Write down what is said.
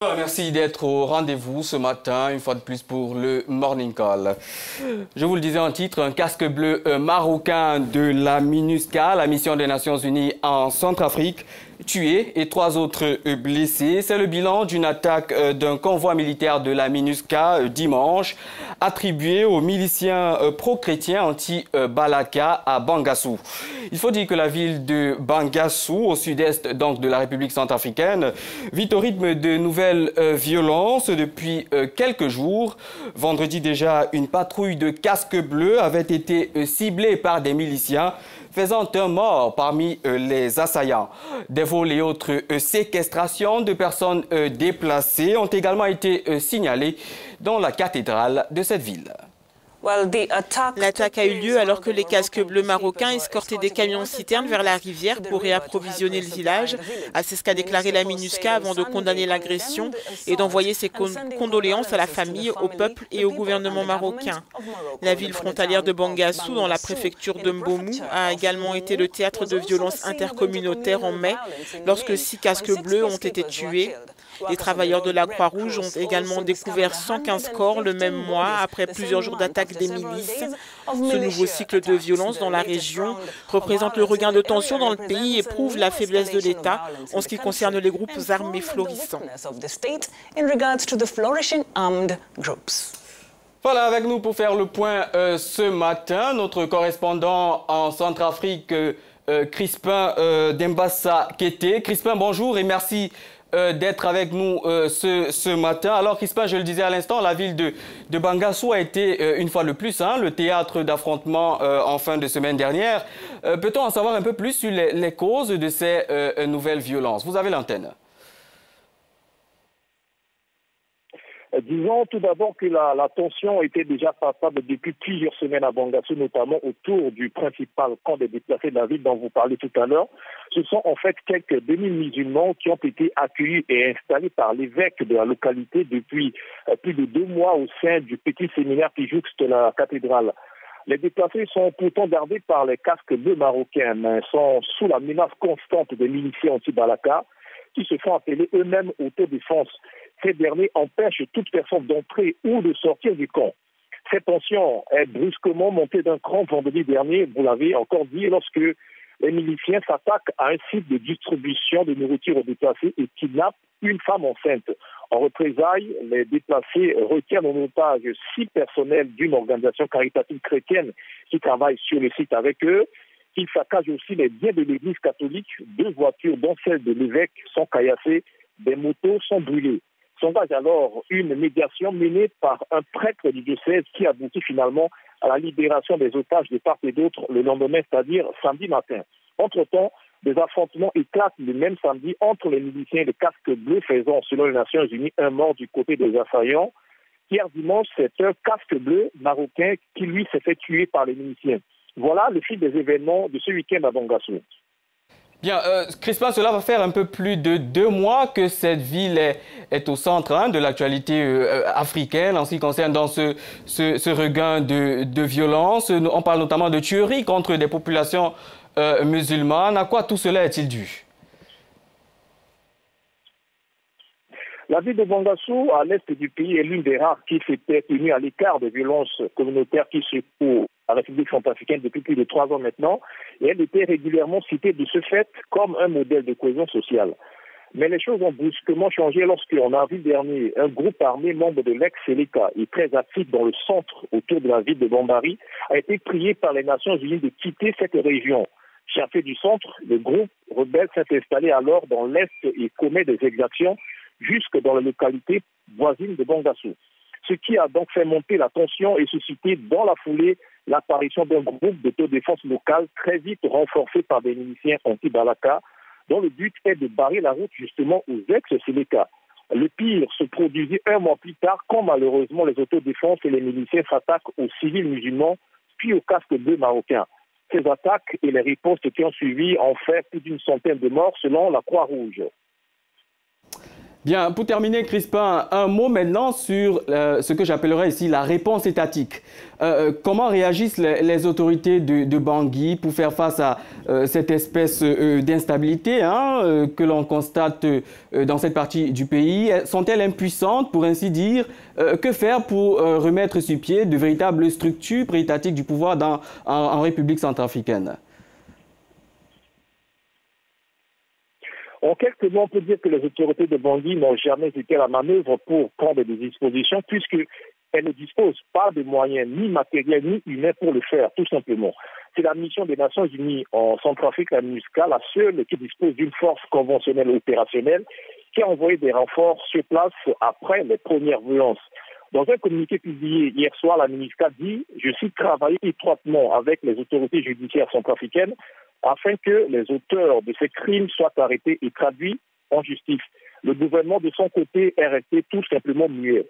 Merci d'être au rendez-vous ce matin, une fois de plus pour le Morning Call. Je vous le disais en titre, un casque bleu marocain de la MINUSCA, la mission des Nations Unies en Centrafrique, tué et 3 autres blessés. C'est le bilan d'une attaque d'un convoi militaire de la MINUSCA dimanche, attribué aux miliciens pro-chrétiens anti-Balaka à Bangassou. Il faut dire que la ville de Bangassou, au sud-est donc de la République centrafricaine, vit au rythme de nouvelles violences depuis quelques jours. Vendredi déjà, une patrouille de casques bleus avait été ciblée par des miliciens, faisant un mort parmi les assaillants. Des vols et autres séquestrations de personnes déplacées ont également été signalées dans la cathédrale de cette ville. L'attaque a eu lieu alors que les casques bleus marocains escortaient des camions-citernes vers la rivière pour réapprovisionner le village. C'est ce qu'a déclaré la MINUSCA avant de condamner l'agression et d'envoyer ses condoléances à la famille, au peuple et au gouvernement marocain. La ville frontalière de Bangassou, dans la préfecture de Mbomou, a également été le théâtre de violences intercommunautaires en mai, lorsque 6 casques bleus ont été tués. Les travailleurs de la Croix-Rouge ont également découvert 115 corps le même mois après plusieurs jours d'attaques des milices. Ce nouveau cycle de violence dans la région représente le regain de tension dans le pays et prouve la faiblesse de l'État en ce qui concerne les groupes armés florissants. Voilà, avec nous pour faire le point ce matin, notre correspondant en Centrafrique, Crispin Dembassa Kété. Crispin, bonjour et merci d'être avec nous ce matin. Alors Crispin, je le disais à l'instant, la ville de Bangassou a été une fois de plus le théâtre d'affrontements en fin de semaine dernière. Peut-on en savoir un peu plus sur les causes de ces nouvelles violences? Vous avez l'antenne. Disons tout d'abord que la tension était déjà palpable depuis plusieurs semaines à Bangassou, notamment autour du principal camp des déplacés de la ville dont vous parlez tout à l'heure. Ce sont en fait quelques demi-musulmans qui ont été accueillis et installés par l'évêque de la localité depuis plus de 2 mois au sein du petit séminaire qui jouxte la cathédrale. Les déplacés sont pourtant gardés par les casques bleus marocains, mais sont sous la menace constante des miliciens anti-Balaka qui se font appeler eux-mêmes autodéfense. Ces derniers empêchent toute personne d'entrer ou de sortir du camp. Cette tension est brusquement montée d'un cran vendredi dernier, vous l'avez encore dit, lorsque les miliciens s'attaquent à un site de distribution de nourriture aux déplacés et kidnappent une femme enceinte. En représailles, les déplacés retiennent en otage 6 personnels d'une organisation caritative chrétienne qui travaille sur le site avec eux. Ils saccagent aussi les biens de l'église catholique. 2 voitures, dont celle de l'évêque, sont caillassées, des motos sont brûlées. S'engage alors une médiation menée par un prêtre du diocèse qui aboutit finalement à la libération des otages de part et d'autre le lendemain, c'est-à-dire samedi matin. Entre-temps, des affrontements éclatent le même samedi entre les miliciens et les casques bleus, faisant, selon les Nations Unies, un mort du côté des assaillants. Hier dimanche, c'est un casque bleu marocain qui, lui, s'est fait tuer par les miliciens. Voilà le fil des événements de ce week-end à Bangassou. Bien, Crispin, cela va faire un peu plus de 2 mois que cette ville est au centre de l'actualité africaine en ce qui concerne dans ce regain de violence. On parle notamment de tueries contre des populations musulmanes. À quoi tout cela est-il dû? La ville de Bangassou, à l'est du pays, est l'une des rares qui s'était tenue à l'écart des violences communautaires qui secouent la République centrafricaine depuis plus de 3 ans maintenant, et elle était régulièrement citée de ce fait comme un modèle de cohésion sociale. Mais les choses ont brusquement changé lorsqu'en avril dernier, un groupe armé membre de l'ex-Seleka et très actif dans le centre autour de la ville de Bambari a été prié par les Nations Unies de quitter cette région. Chafé du centre, le groupe rebelle s'est installé alors dans l'est et commet des exactions jusque dans la localité voisine de Bangassou. Ce qui a donc fait monter la tension et suscité dans la foulée l'apparition d'un groupe d'autodéfense locale très vite renforcé par des miliciens anti-Balaka, dont le but est de barrer la route justement aux ex-Seleka. Le pire se produisit 1 mois plus tard quand malheureusement les autodéfenses et les miliciens s'attaquent aux civils musulmans puis aux casques bleus marocains. Ces attaques et les ripostes qui ont suivi ont fait plus d'100aine de morts selon la Croix-Rouge. Bien, pour terminer, Crispin, un mot maintenant sur ce que j'appellerais ici la réponse étatique. Comment réagissent les autorités de Bangui pour faire face à cette espèce d'instabilité que l'on constate dans cette partie du pays? Sont-elles impuissantes, pour ainsi dire? Que faire pour remettre sur pied de véritables structures pré-étatiques du pouvoir en République centrafricaine? En quelques mots, on peut dire que les autorités de Bangui n'ont jamais été à la manœuvre pour prendre des dispositions puisqu'elles ne disposent pas de moyens ni matériels ni humains pour le faire, tout simplement. C'est la mission des Nations Unies en Centrafrique, la MINUSCA, la seule qui dispose d'une force conventionnelle et opérationnelle qui a envoyé des renforts sur place après les premières violences. Dans un communiqué publié hier soir, la MINUSCA dit, je cite, travailler étroitement avec les autorités judiciaires centrafricaines afin que les auteurs de ces crimes soient arrêtés et traduits en justice. Le gouvernement, de son côté, est resté tout simplement muet.